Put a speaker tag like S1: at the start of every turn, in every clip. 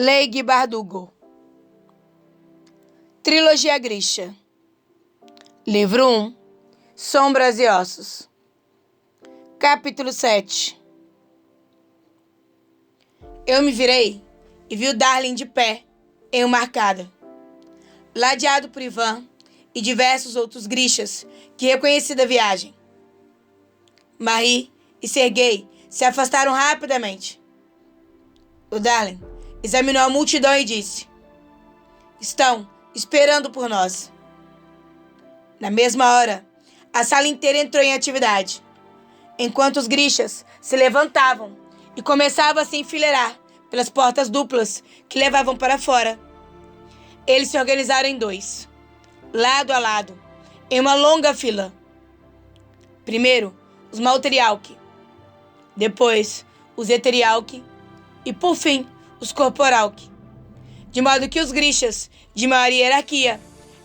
S1: Leigh Bardugo. Trilogia Grisha. Livro 1. Sombras e Ossos. Capítulo 7. Eu me virei e vi o Darling de pé em uma arcada, ladeado por Ivan e diversos outros Grishas que reconheci da viagem. Marie e Sergei se afastaram rapidamente. O Darling examinou a multidão e disse: "Estão esperando por nós." Na mesma hora, a sala inteira entrou em atividade, enquanto os Grishas se levantavam e começavam a se enfileirar pelas portas duplas que levavam para fora. Eles se organizaram em dois, lado a lado, em uma longa fila. Primeiro, os Malterialki, depois os Eterialki e, por fim, os Corporalki, de modo que os Grishas, de maior hierarquia,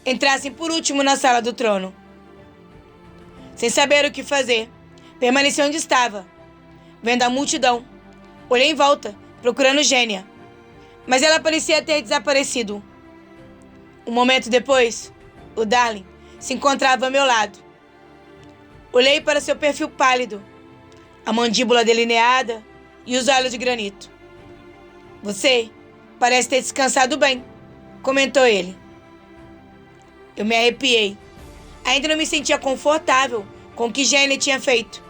S1: entrassem por último na sala do trono. Sem saber o que fazer, permaneci onde estava, vendo a multidão. Olhei em volta, procurando Gênia, mas ela parecia ter desaparecido. Um momento depois, o Darling se encontrava ao meu lado. Olhei para seu perfil pálido, a mandíbula delineada e os olhos de granito. "Você parece ter descansado bem", comentou ele. Eu me arrepiei. Ainda não me sentia confortável com o que Gênia tinha feito.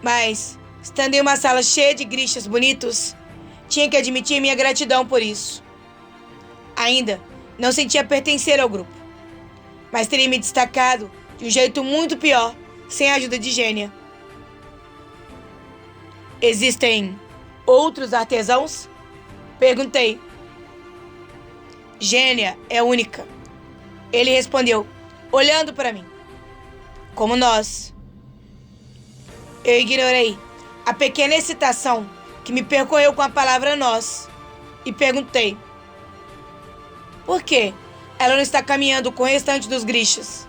S1: Mas, estando em uma sala cheia de Grishas bonitos, tinha que admitir minha gratidão por isso. Ainda não sentia pertencer ao grupo, mas teria me destacado de um jeito muito pior sem a ajuda de Gênia. "Existem outros artesãos?" perguntei. "Gênia é única", ele respondeu, olhando para mim. "Como nós." Eu ignorei a pequena excitação que me percorreu com a palavra nós e perguntei: "Por que ela não está caminhando com o restante dos Grishas?"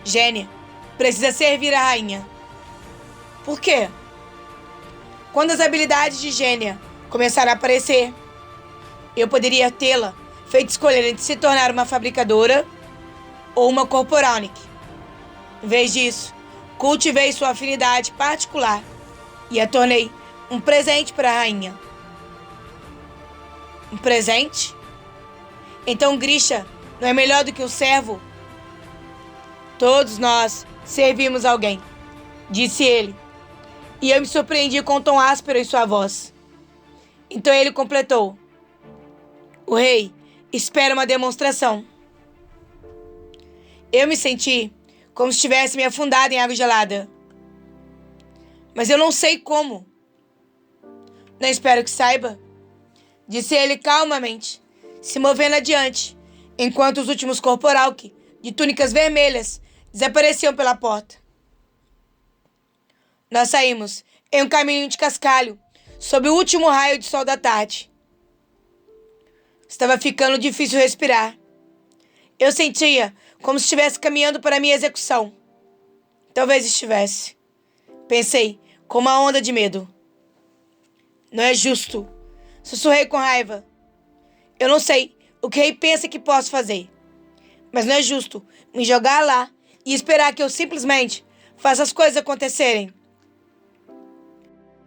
S1: "Gênia precisa servir a rainha." "Por quê?" "Quando as habilidades de Gênia começaram a aparecer, eu poderia tê-la feito escolher entre se tornar uma fabricadora ou uma corporalnik. Em vez disso, cultivei sua afinidade particular e a tornei um presente para a rainha." "Um presente? Então Grisha não é melhor do que um servo?" "Todos nós servimos alguém", disse ele, e eu me surpreendi com o tom áspero em sua voz. Então ele completou: "O rei espera uma demonstração." Eu me senti como se tivesse me afundado em água gelada. "Mas eu não sei como." "Não espero que saiba", disse ele calmamente, se movendo adiante, enquanto os últimos Corporalki, de túnicas vermelhas, desapareciam pela porta. Nós saímos em um caminho de cascalho, sob o último raio de sol da tarde. Estava ficando difícil respirar. Eu sentia como se estivesse caminhando para a minha execução. Talvez estivesse. Pensei, com uma onda de medo. "Não é justo", sussurrei com raiva. "Eu não sei o que o rei pensa que posso fazer, mas não é justo me jogar lá e esperar que eu simplesmente faça as coisas acontecerem."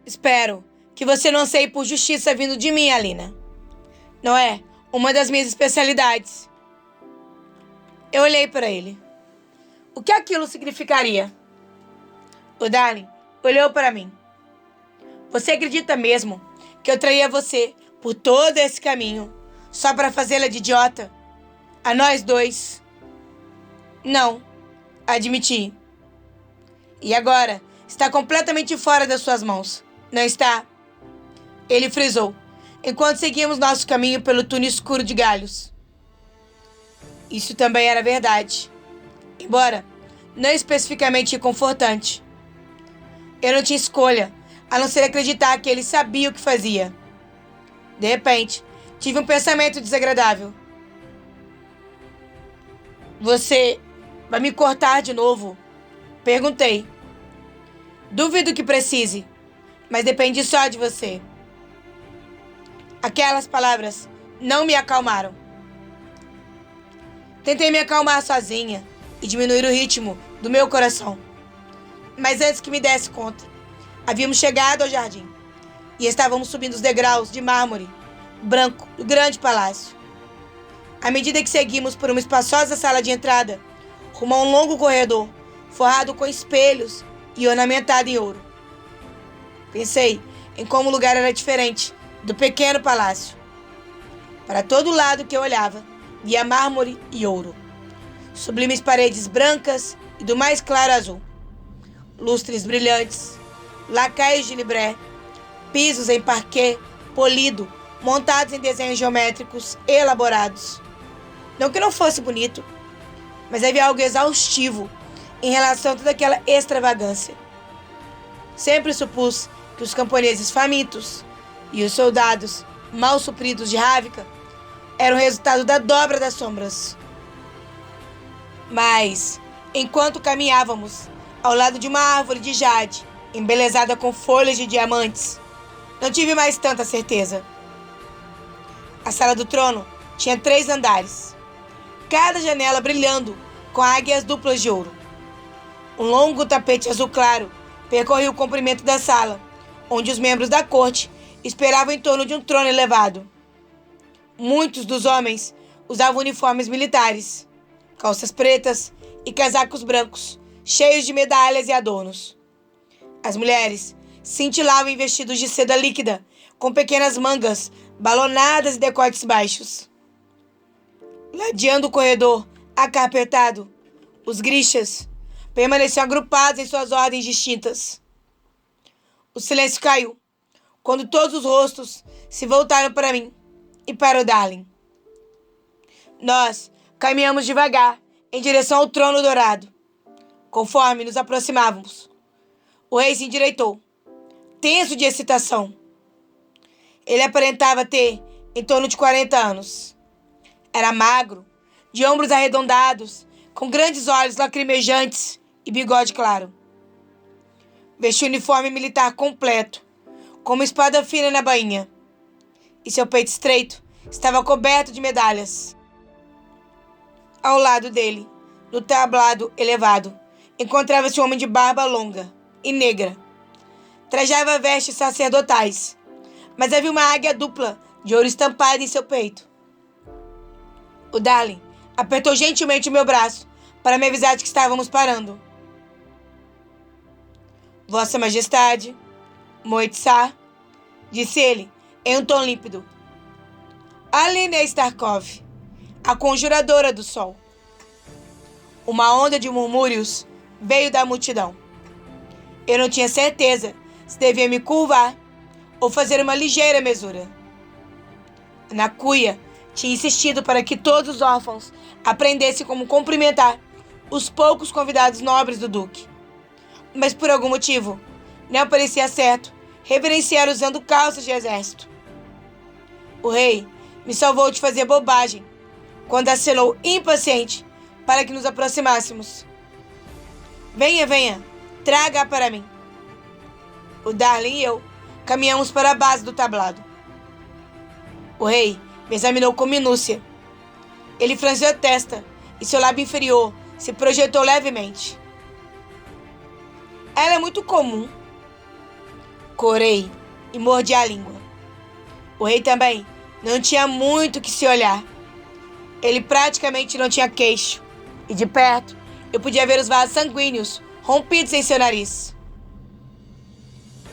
S1: "Espero que você não anseie por justiça vindo de mim, Alina. Não é uma das minhas especialidades." Eu olhei para ele. O que aquilo significaria? O Darling olhou para mim. "Você acredita mesmo que eu traía você por todo esse caminho só para fazê-la de idiota? A nós dois?" "Não", admiti. "E agora está completamente fora das suas mãos, não está?" Ele frisou, enquanto seguíamos nosso caminho pelo túnel escuro de galhos. Isso também era verdade, embora não especificamente reconfortante. Eu não tinha escolha, a não ser acreditar que ele sabia o que fazia. De repente, tive um pensamento desagradável. "Você vai me cortar de novo?" perguntei. "Duvido que precise, mas depende só de você." Aquelas palavras não me acalmaram. Tentei me acalmar sozinha e diminuir o ritmo do meu coração. Mas antes que me desse conta, havíamos chegado ao jardim e estávamos subindo os degraus de mármore branco do grande palácio. À medida que seguimos por uma espaçosa sala de entrada, rumo a um longo corredor, forrado com espelhos e ornamentado em ouro. Pensei em como o lugar era diferente do pequeno palácio. Para todo lado que eu olhava, via mármore e ouro. Sublimes paredes brancas e do mais claro azul. Lustres brilhantes, lacaios de libré, pisos em parquet polido, montados em desenhos geométricos elaborados. Não que não fosse bonito, mas havia algo exaustivo em relação a toda aquela extravagância. Sempre supus que os camponeses famintos e os soldados mal supridos de Ravnica eram o resultado da dobra das sombras. Mas, enquanto caminhávamos ao lado de uma árvore de jade, embelezada com folhas de diamantes, não tive mais tanta certeza. A sala do trono tinha 3 andares, cada janela brilhando com águias duplas de ouro. Um longo tapete azul claro percorria o comprimento da sala, onde os membros da corte esperavam em torno de um trono elevado. Muitos dos homens usavam uniformes militares, calças pretas e casacos brancos, cheios de medalhas e adornos. As mulheres cintilavam em vestidos de seda líquida, com pequenas mangas, balonadas e decotes baixos. Ladeando o corredor acarpetado, os grixas permaneciam agrupados em suas ordens distintas. O silêncio caiu, quando todos os rostos se voltaram para mim e para o Darling. Nós caminhamos devagar em direção ao trono dourado. Conforme nos aproximávamos, o rei se endireitou, tenso de excitação. Ele aparentava ter em torno de 40 anos. Era magro, de ombros arredondados, com grandes olhos lacrimejantes e bigode claro. Vestia o uniforme militar completo, com uma espada fina na bainha, e seu peito estreito estava coberto de medalhas. Ao lado dele, no tablado elevado, encontrava-se um homem de barba longa e negra. Trajava vestes sacerdotais, mas havia uma águia dupla de ouro estampada em seu peito. O Darling apertou gentilmente o meu braço para me avisar de que estávamos parando. Vossa Majestade, Moitsar, disse ele em um tom límpido. Alenia Starkov, a conjuradora do sol. Uma onda de murmúrios veio da multidão. Eu não tinha certeza se devia me curvar ou fazer uma ligeira mesura. Nakuya tinha insistido para que todos os órfãos aprendessem como cumprimentar os poucos convidados nobres do duque. Mas por algum motivo, não parecia certo reverenciar usando calças de exército. O rei me salvou de fazer bobagem quando acenou impaciente para que nos aproximássemos. Venha, venha, traga-a para mim. O Darling e eu caminhamos para a base do tablado. O rei me examinou com minúcia. Ele franziu a testa e seu lábio inferior se projetou levemente. Ela é muito comum. Corei e mordi a língua. O rei também não tinha muito que se olhar. Ele praticamente não tinha queixo, e de perto eu podia ver os vasos sanguíneos rompidos em seu nariz.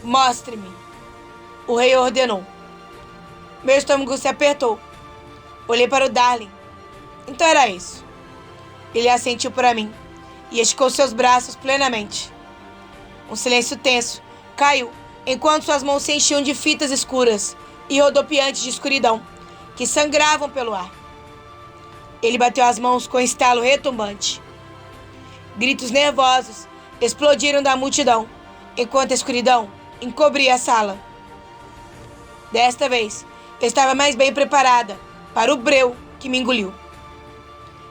S1: Mostre-me, o rei ordenou. Meu estômago se apertou. Olhei para o Darling. Então era isso. Ele assentiu para mim e esticou seus braços plenamente. Um silêncio tenso caiu enquanto suas mãos se enchiam de fitas escuras e rodopiantes de escuridão que sangravam pelo ar. Ele bateu as mãos com um estalo retumbante. Gritos nervosos explodiram da multidão enquanto a escuridão encobria a sala. Desta vez, eu estava mais bem preparada para o breu que me engoliu.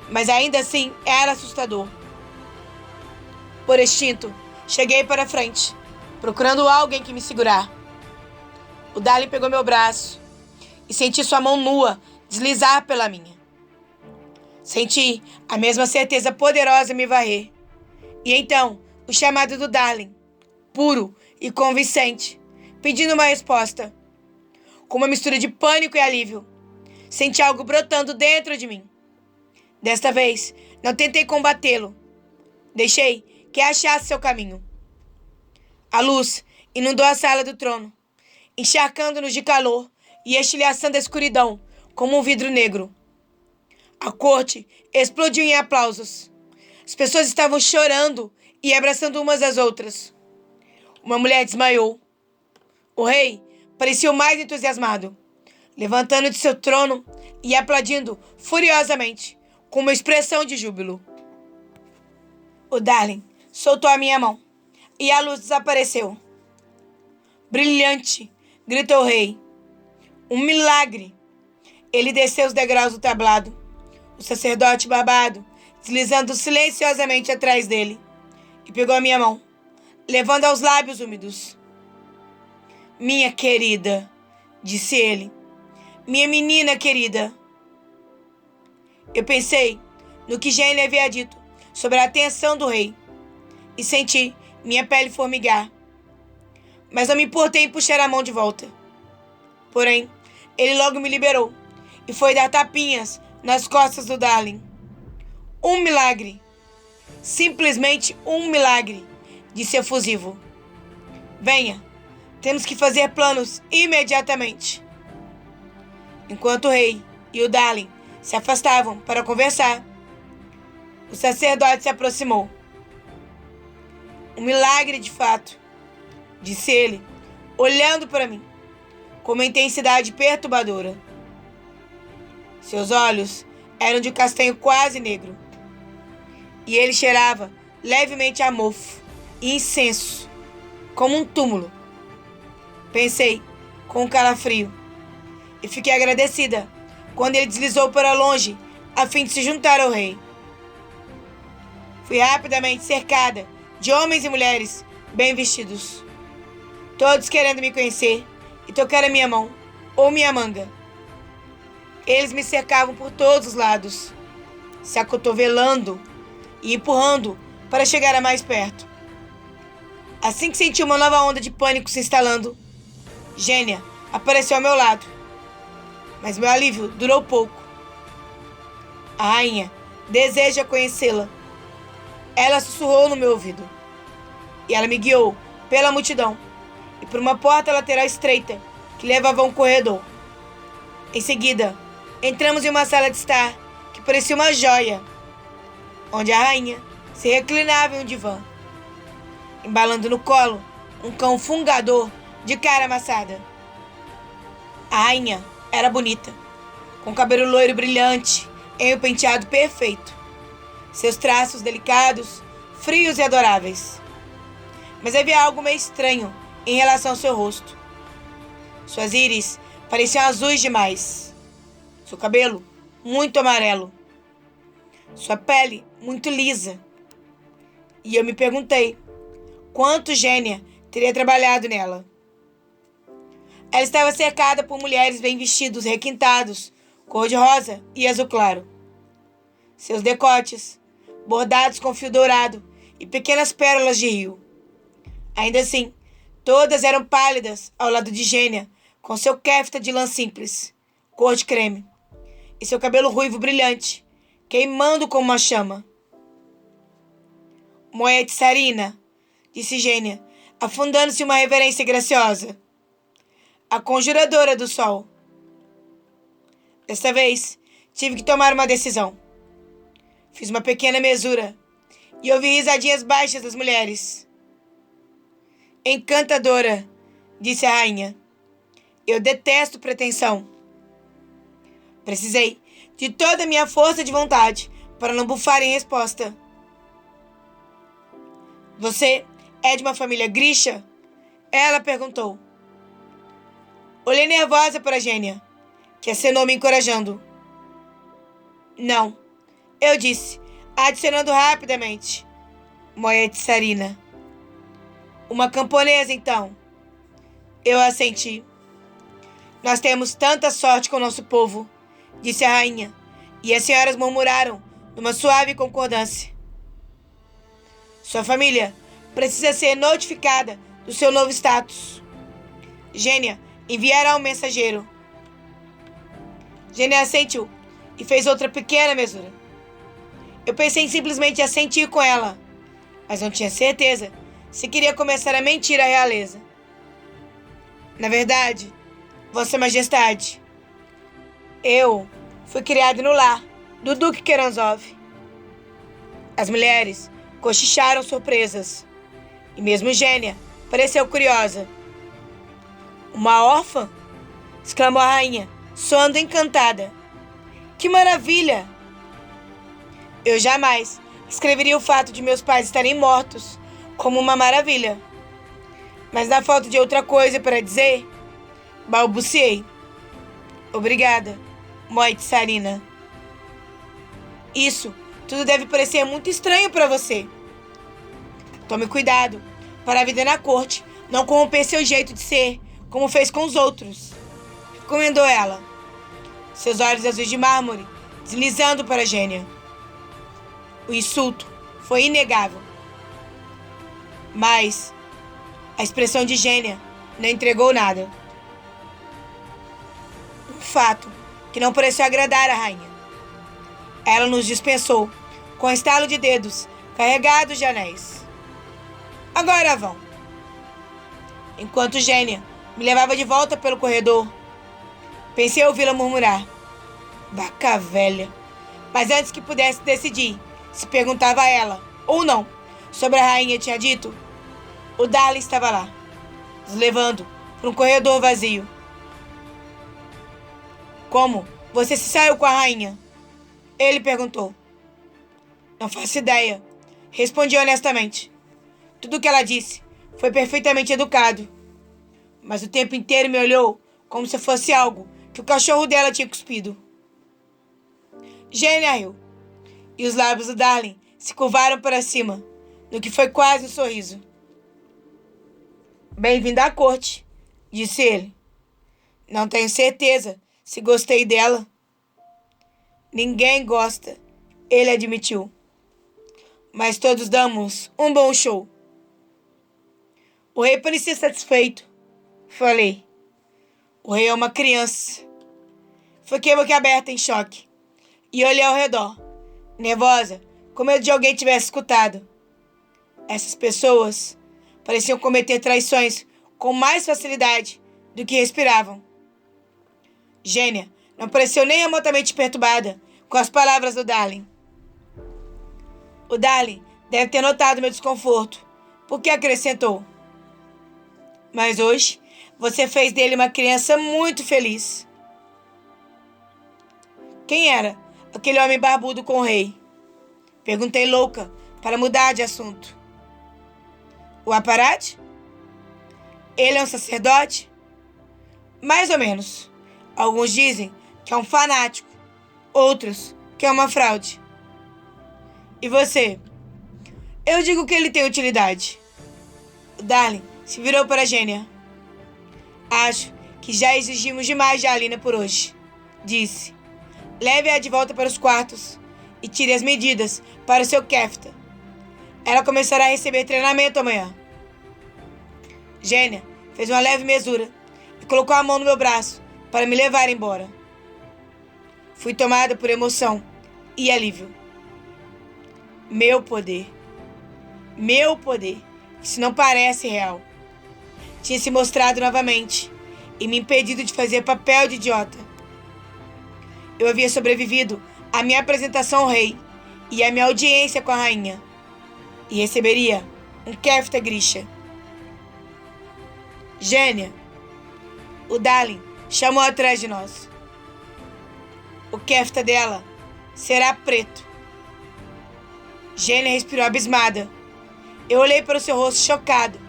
S1: Mas ainda assim era assustador. Por instinto, cheguei para a frente, procurando alguém que me segurar. O Darling pegou meu braço e senti sua mão nua deslizar pela minha. Senti a mesma certeza poderosa me varrer. E então, o chamado do Darling, puro e convincente, pedindo uma resposta. Com uma mistura de pânico e alívio, senti algo brotando dentro de mim. Desta vez, não tentei combatê-lo. Deixei que achasse seu caminho. A luz inundou a sala do trono, encharcando-nos de calor e estilhaçando a escuridão como um vidro negro. A corte explodiu em aplausos. As pessoas estavam chorando e abraçando umas às outras. Uma mulher desmaiou. O rei parecia o mais entusiasmado, levantando de seu trono e aplaudindo furiosamente, com uma expressão de júbilo. O Darling soltou a minha mão e a luz desapareceu. Brilhante, gritou o rei. Um milagre! Ele desceu os degraus do tablado, o sacerdote barbado deslizando silenciosamente atrás dele, e pegou a minha mão, levando aos lábios úmidos. Minha querida, disse ele. Minha menina querida. Eu pensei no que Gênia havia dito sobre a atenção do rei e senti minha pele formigar. Mas não me importei em puxar a mão de volta. Porém, ele logo me liberou e foi dar tapinhas nas costas do Darling. Um milagre. Simplesmente um milagre, disse efusivo. Venha, temos que fazer planos imediatamente. Enquanto o rei e o Darling se afastavam para conversar, o sacerdote se aproximou. Um milagre de fato, disse ele, olhando para mim com uma intensidade perturbadora. Seus olhos eram de castanho quase negro, e ele cheirava levemente a mofo e incenso, como um túmulo. Pensei com um calafrio e fiquei agradecida quando ele deslizou para longe a fim de se juntar ao rei. Fui rapidamente cercada de homens e mulheres bem vestidos, todos querendo me conhecer e tocar a minha mão ou minha manga. Eles me cercavam por todos os lados, se acotovelando e empurrando para chegar a mais perto. Assim que senti uma nova onda de pânico se instalando, Gênia apareceu ao meu lado, mas meu alívio durou pouco. A rainha deseja conhecê-la. Ela sussurrou no meu ouvido, e ela me guiou pela multidão e por uma porta lateral estreita que levava a um corredor. Em seguida, entramos em uma sala de estar que parecia uma joia, onde a rainha se reclinava em um divã, embalando no colo um cão fungador de cara amassada. A rainha era bonita, com cabelo loiro brilhante em um penteado perfeito, seus traços delicados, frios e adoráveis. Mas havia algo meio estranho em relação ao seu rosto. Suas íris pareciam azuis demais, seu cabelo muito amarelo, sua pele muito lisa. E eu me perguntei quanto Gênia teria trabalhado nela. Ela estava cercada por mulheres bem vestidos, requintados, cor-de-rosa e azul claro. Seus decotes, bordados com fio dourado e pequenas pérolas de rio. Ainda assim, todas eram pálidas ao lado de Gênia, com seu kefta de lã simples, cor de creme, e seu cabelo ruivo brilhante, queimando como uma chama. Moed Sarina, disse Gênia, afundando-se em uma reverência graciosa. A conjuradora do sol. Desta vez, tive que tomar uma decisão. Fiz uma pequena mesura e ouvi risadinhas baixas das mulheres. Encantadora, disse a rainha. Eu detesto pretensão. Precisei de toda a minha força de vontade para não bufar em resposta. Você é de uma família Grisha? Ela perguntou. Olhei nervosa para Gênia, que acenou me encorajando. Não, eu disse, adicionando rapidamente. Moed Sarina. Uma camponesa, então. Eu assenti. Nós temos tanta sorte com o nosso povo, disse a rainha, e as senhoras murmuraram numa suave concordância. Sua família precisa ser notificada do seu novo status. Gênia enviará um mensageiro. Gênia assentiu e fez outra pequena mesura. Eu pensei em simplesmente assentir com ela, mas não tinha certeza se queria começar a mentir à realeza. Na verdade, Vossa Majestade, eu fui criado no lar do Duque Keranzov. As mulheres cochicharam surpresas, e mesmo Gênia pareceu curiosa. Uma órfã? Exclamou a rainha, soando encantada. Que maravilha! Eu jamais escreveria o fato de meus pais estarem mortos como uma maravilha. Mas na falta de outra coisa para dizer, balbuciei. Obrigada, Mãe Tsarina. Isso tudo deve parecer muito estranho para você. Tome cuidado para a vida na corte não corromper seu jeito de ser, como fez com os outros, recomendou ela, seus olhos azuis de mármore deslizando para Gênia. O insulto foi inegável, mas a expressão de Gênia não entregou nada. Um fato que não pareceu agradar a rainha. Ela nos dispensou, com um estalo de dedos carregados de anéis. Agora vão. Enquanto Gênia me levava de volta pelo corredor, pensei ouvi-la murmurar. Vaca velha. Mas antes que pudesse decidir se perguntava a ela, ou não, sobre a rainha tinha dito, o Darlin estava lá, nos levando para um corredor vazio. Como você se saiu com a rainha? Ele perguntou. Não faço ideia, respondi honestamente. Tudo o que ela disse foi perfeitamente educado, mas o tempo inteiro me olhou como se fosse algo que o cachorro dela tinha cuspido. Gênia riu, e os lábios do Darlin se curvaram para cima, no que foi quase um sorriso. Bem-vinda à corte, disse ele. Não tenho certeza se gostei dela. Ninguém gosta, ele admitiu. Mas todos damos um bom show. O rei parecia satisfeito. Falei. O rei é uma criança. Fiquei boquiaberta em choque. E olhei ao redor, nervosa, com medo de alguém tivesse escutado. Essas pessoas pareciam cometer traições com mais facilidade do que respiravam. Gênia não pareceu nem remotamente perturbada com as palavras do Darlin. O Darlin deve ter notado meu desconforto, porque acrescentou. Mas hoje você fez dele uma criança muito feliz. Quem era aquele homem barbudo com o rei? Perguntei louca para mudar de assunto. O Aparat? Ele é um sacerdote? Mais ou menos. Alguns dizem que é um fanático, outros que é uma fraude. E você? Eu digo que ele tem utilidade. O Darlin se virou para Gênia. Acho que já exigimos demais de Alina por hoje, disse. Leve-a de volta para os quartos e tire as medidas para o seu kefta. Ela começará a receber treinamento amanhã. Gênia fez uma leve mesura e colocou a mão no meu braço para me levar embora. Fui tomada por emoção e alívio. Meu poder, isso não parece real, tinha se mostrado novamente e me impedido de fazer papel de idiota. Eu havia sobrevivido à minha apresentação ao rei e à minha audiência com a rainha, e receberia um kefta grisha. Gênia, o Darlin chamou atrás de nós. O kefta dela será preto. Gênia respirou abismada. Eu olhei para o seu rosto chocado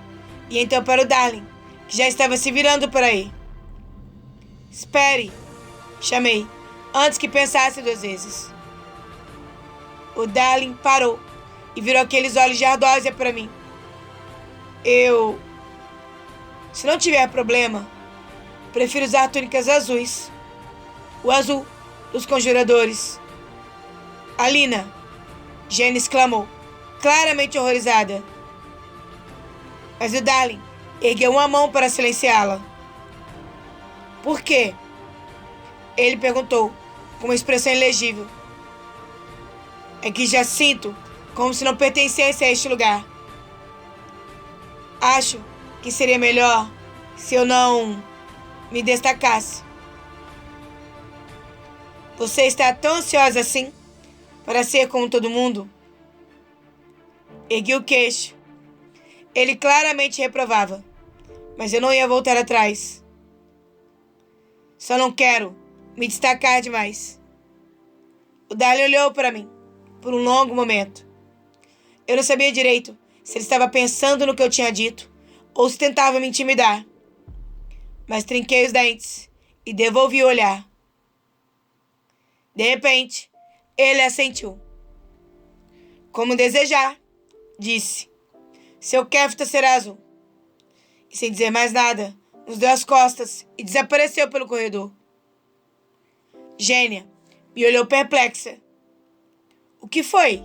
S1: e então para o Darlin, que já estava se virando por aí. Espere, chamei, antes que pensasse 2 vezes. O Darlin parou e virou aqueles olhos de ardósia para mim. Se não tiver problema, prefiro usar túnicas azuis. O azul dos conjuradores. Alina, Jenny exclamou, claramente horrorizada. Mas o Darling ergueu uma mão para silenciá-la. Por quê? Ele perguntou, com uma expressão ilegível. É que já sinto como se não pertencesse a este lugar. Acho que seria melhor se eu não me destacasse. Você está tão ansiosa assim para ser como todo mundo? Ergui o queixo. Ele claramente reprovava, mas eu não ia voltar atrás. Só não quero me destacar demais. O Darling olhou para mim por um longo momento. Eu não sabia direito se ele estava pensando no que eu tinha dito ou se tentava me intimidar. Mas trinquei os dentes e devolvi o olhar. De repente, ele assentiu. Como desejar, disse. Seu kefta será azul. E sem dizer mais nada, nos deu as costas e desapareceu pelo corredor. Gênia me olhou perplexa. O que foi?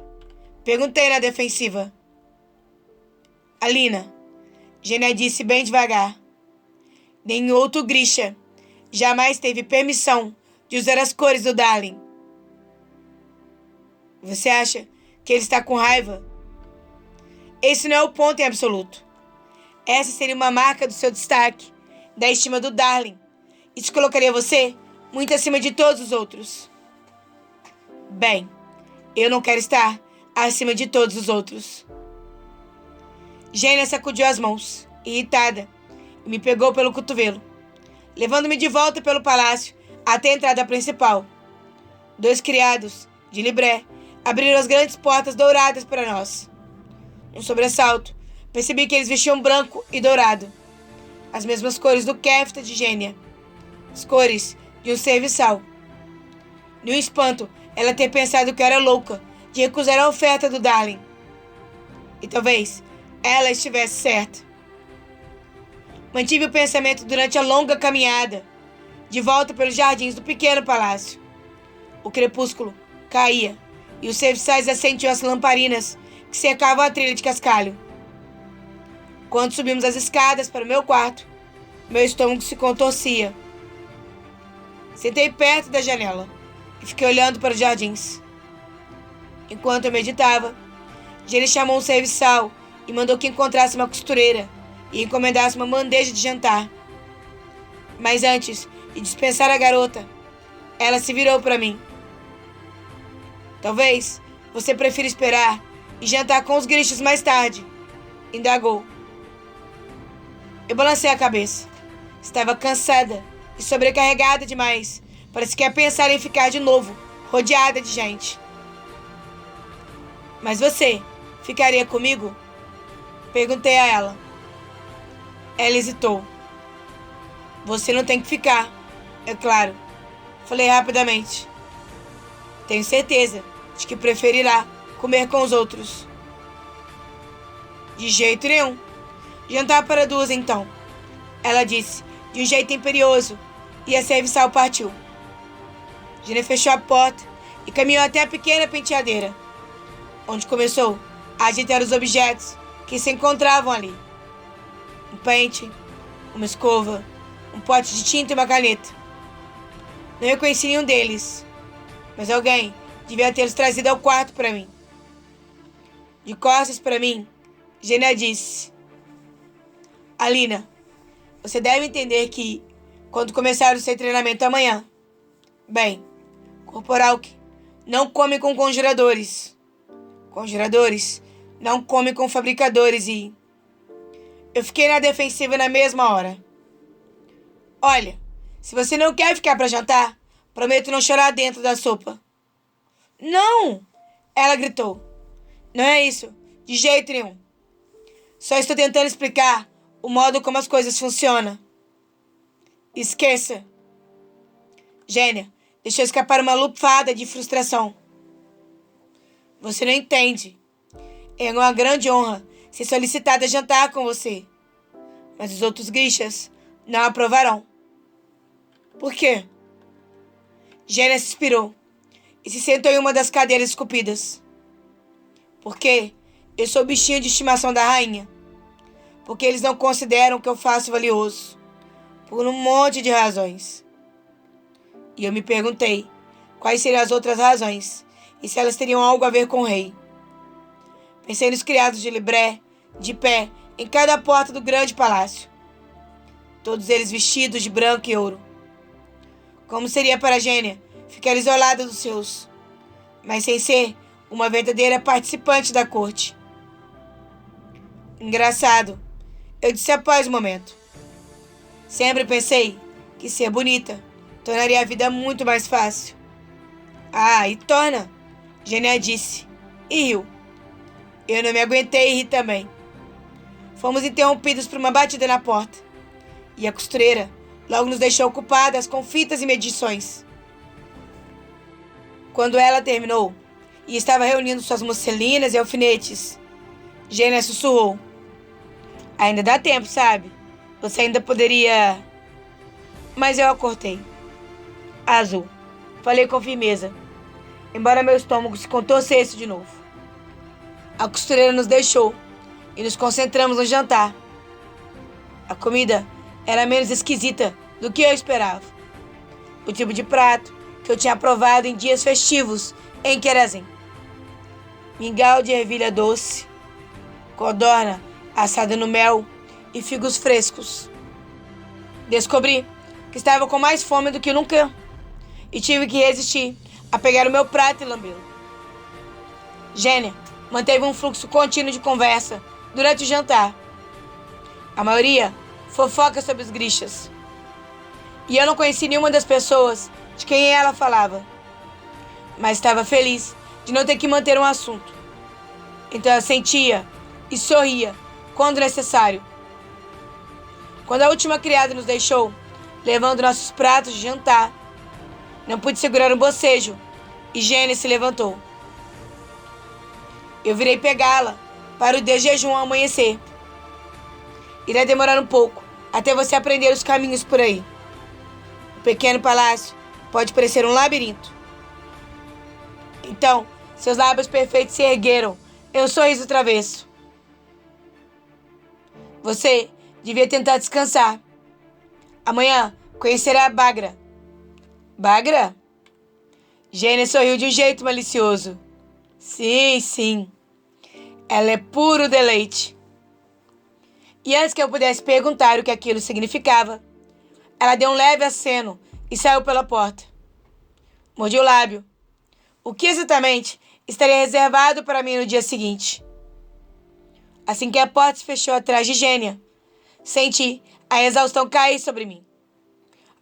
S1: Perguntei na defensiva. Alina, Gênia disse bem devagar. Nenhum outro Grisha jamais teve permissão de usar as cores do Darling. Você acha que ele está com raiva? Esse não é o ponto em absoluto. Essa seria uma marca do seu destaque, da estima do Darling. Isso colocaria você muito acima de todos os outros. Bem, eu não quero estar acima de todos os outros. Gênia sacudiu as mãos, irritada, e me pegou pelo cotovelo, levando-me de volta pelo palácio até a entrada principal. 2 criados, de libré, abriram as grandes portas douradas para nós. Um sobressalto, percebi que eles vestiam branco e dourado, as mesmas cores do kefta de Gênia, as cores de um serviçal. No espanto, ela ter pensado que eu era louca de recusar a oferta do Darling. E talvez ela estivesse certa. Mantive o pensamento durante a longa caminhada, de volta pelos jardins do pequeno palácio. O crepúsculo caía e os serviçais acendiam as lamparinas que cercavam a trilha de cascalho. Quando subimos as escadas para o meu quarto, meu estômago se contorcia. Sentei perto da janela e fiquei olhando para os jardins. Enquanto eu meditava, Jenny chamou um serviçal e mandou que encontrasse uma costureira e encomendasse uma bandeja de jantar. Mas antes de dispensar a garota, ela se virou para mim. Talvez você prefira esperar e jantar com os Grishas mais tarde, indagou. Eu balancei a cabeça. Estava cansada e sobrecarregada demais para sequer pensar em ficar de novo rodeada de gente. Mas você ficaria comigo? Perguntei a ela. Ela hesitou. Você não tem que ficar, é claro. Falei rapidamente. Tenho certeza de que preferirá comer com os outros. De jeito nenhum. Jantar para 2, então. Ela disse, de um jeito imperioso, e a serviçal partiu. Gina fechou a porta e caminhou até a pequena penteadeira, onde começou a agitar os objetos que se encontravam ali. Um pente, uma escova, um pote de tinta e uma caneta. Não reconheci nenhum deles, mas alguém devia tê-los trazido ao quarto para mim. De costas para mim, Gênia disse: Alina, você deve entender que, quando começar o seu treinamento amanhã, bem, Corporalk não come com conjuradores. Conjuradores não come com fabricadores e... Eu fiquei na defensiva na mesma hora. Olha, se você não quer ficar para jantar, prometo não chorar dentro da sopa. Não! Ela gritou. Não é isso, de jeito nenhum. Só estou tentando explicar o modo como as coisas funcionam. Esqueça. Gênia deixou escapar uma lufada de frustração. Você não entende. É uma grande honra ser solicitada a jantar com você. Mas os outros Grishas não aprovarão. Por quê? Gênia suspirou e se sentou em uma das cadeiras esculpidas. Porque eu sou o bichinho de estimação da rainha. Porque eles não consideram que eu faço valioso. Por um monte de razões. E eu me perguntei quais seriam as outras razões e se elas teriam algo a ver com o rei. Pensei nos criados de Libré, de pé, em cada porta do grande palácio. Todos eles vestidos de branco e ouro. Como seria para Gênia ficar isolada dos seus, mas sem ser uma verdadeira participante da corte? Engraçado, eu disse após o momento. Sempre pensei que ser bonita tornaria a vida muito mais fácil. Ah, e torna, Gênia disse, e riu. Eu não me aguentei e ri também. Fomos interrompidos por uma batida na porta, e a costureira logo nos deixou ocupadas com fitas e medições. Quando ela terminou e estava reunindo suas musselinas e alfinetes, Gênia sussurrou. Ainda dá tempo, sabe? Você ainda poderia... Mas eu a cortei. Azul. Falei com firmeza, embora meu estômago se contorcesse de novo. A costureira nos deixou e nos concentramos no jantar. A comida era menos esquisita do que eu esperava. O tipo de prato que eu tinha provado em dias festivos em Querosene. Mingau de ervilha doce, codorna assada no mel e figos frescos. Descobri que estava com mais fome do que nunca e tive que resistir a pegar o meu prato e lambê-lo. Gênia manteve um fluxo contínuo de conversa durante o jantar. A maioria fofoca sobre os Grishas. E eu não conheci nenhuma das pessoas de quem ela falava. Mas estava feliz de não ter que manter um assunto. Então ela sentia e sorria quando necessário. Quando a última criada nos deixou, levando nossos pratos de jantar, não pude segurar um bocejo e Gênia se levantou. Eu virei pegá-la para o desjejum ao amanhecer. Irá demorar um pouco até você aprender os caminhos por aí. O pequeno palácio pode parecer um labirinto. Então, seus lábios perfeitos se ergueram em um sorriso travesso. Você devia tentar descansar. Amanhã conhecerá a Bagra. Bagra? Gênia sorriu de um jeito malicioso. Sim, sim. Ela é puro deleite. E antes que eu pudesse perguntar o que aquilo significava, ela deu um leve aceno e saiu pela porta. Mordi o lábio. O que exatamente estaria reservado para mim no dia seguinte? Assim que a porta se fechou atrás de Gênia, senti a exaustão cair sobre mim.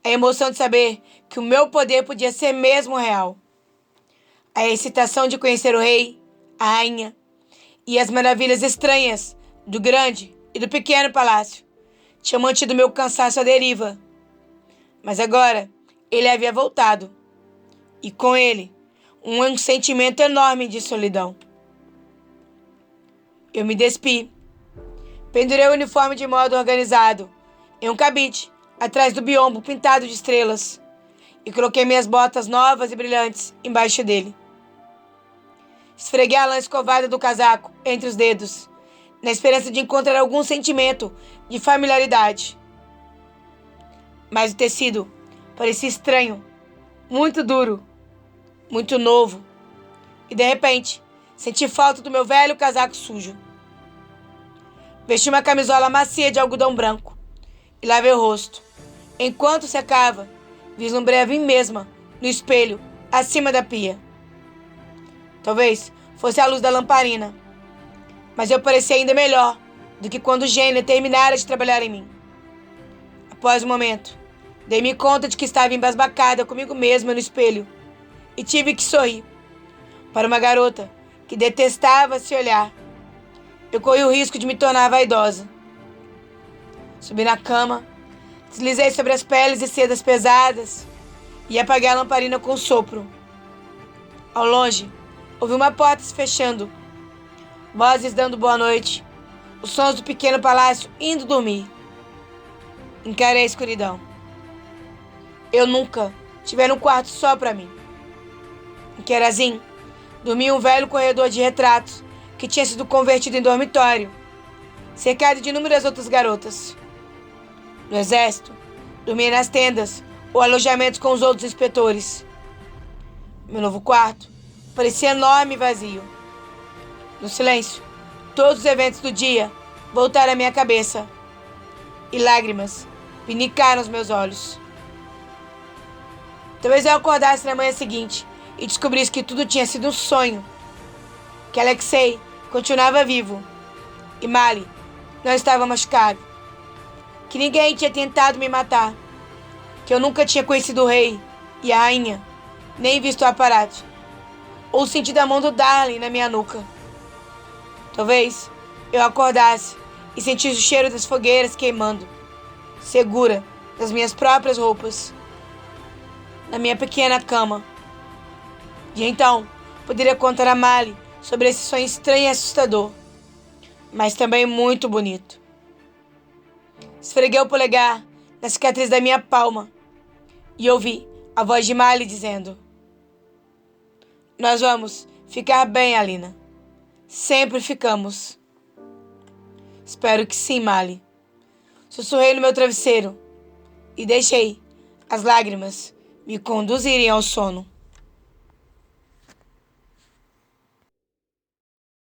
S1: A emoção de saber que o meu poder podia ser mesmo real. A excitação de conhecer o rei, a rainha e as maravilhas estranhas do grande e do pequeno palácio tinham mantido meu cansaço à deriva. Mas agora ele havia voltado. E com ele, um sentimento enorme de solidão. Eu me despi. Pendurei o uniforme de modo organizado em um cabide atrás do biombo pintado de estrelas e coloquei minhas botas novas e brilhantes embaixo dele. Esfreguei a lã escovada do casaco entre os dedos, na esperança de encontrar algum sentimento de familiaridade. Mas o tecido parecia estranho, muito duro, muito novo, e de repente senti falta do meu velho casaco sujo. Vesti uma camisola macia de algodão branco e lavei o rosto. Enquanto secava, vislumbrei a mim mesma no espelho acima da pia. Talvez fosse a luz da lamparina, mas eu parecia ainda melhor do que quando Gênia terminara de trabalhar em mim. Após um momento, dei-me conta de que estava embasbacada comigo mesma no espelho e tive que sorrir. Para uma garota que detestava se olhar, eu corri o risco de me tornar vaidosa. Subi na cama, deslizei sobre as peles e sedas pesadas e apaguei a lamparina com um sopro. Ao longe, ouvi uma porta se fechando, vozes dando boa noite, os sons do pequeno palácio indo dormir. Encarei a escuridão. Eu nunca tivera um quarto só para mim. Em Querazim, dormia um velho corredor de retratos que tinha sido convertido em dormitório, cercado de inúmeras outras garotas. No exército, dormia nas tendas ou alojamentos com os outros inspetores. Meu novo quarto parecia enorme e vazio. No silêncio, todos os eventos do dia voltaram à minha cabeça e lágrimas pinicaram os meus olhos. Talvez eu acordasse na manhã seguinte e descobrisse que tudo tinha sido um sonho, que Alexei continuava vivo e Mali não estava machucado, que ninguém tinha tentado me matar, que eu nunca tinha conhecido o rei e a rainha, nem visto o aparato, ou sentido a mão do Darling na minha nuca. Talvez eu acordasse e sentisse o cheiro das fogueiras queimando, segura das minhas próprias roupas, na minha pequena cama. E então poderia contar a Mali sobre esse sonho estranho e assustador, mas também muito bonito. Esfreguei o polegar na cicatriz da minha palma e ouvi a voz de Mali dizendo: "Nós vamos ficar bem, Alina. Sempre ficamos." "Espero que sim, Mali." Sussurrei no meu travesseiro e deixei as lágrimas me conduzirem ao sono.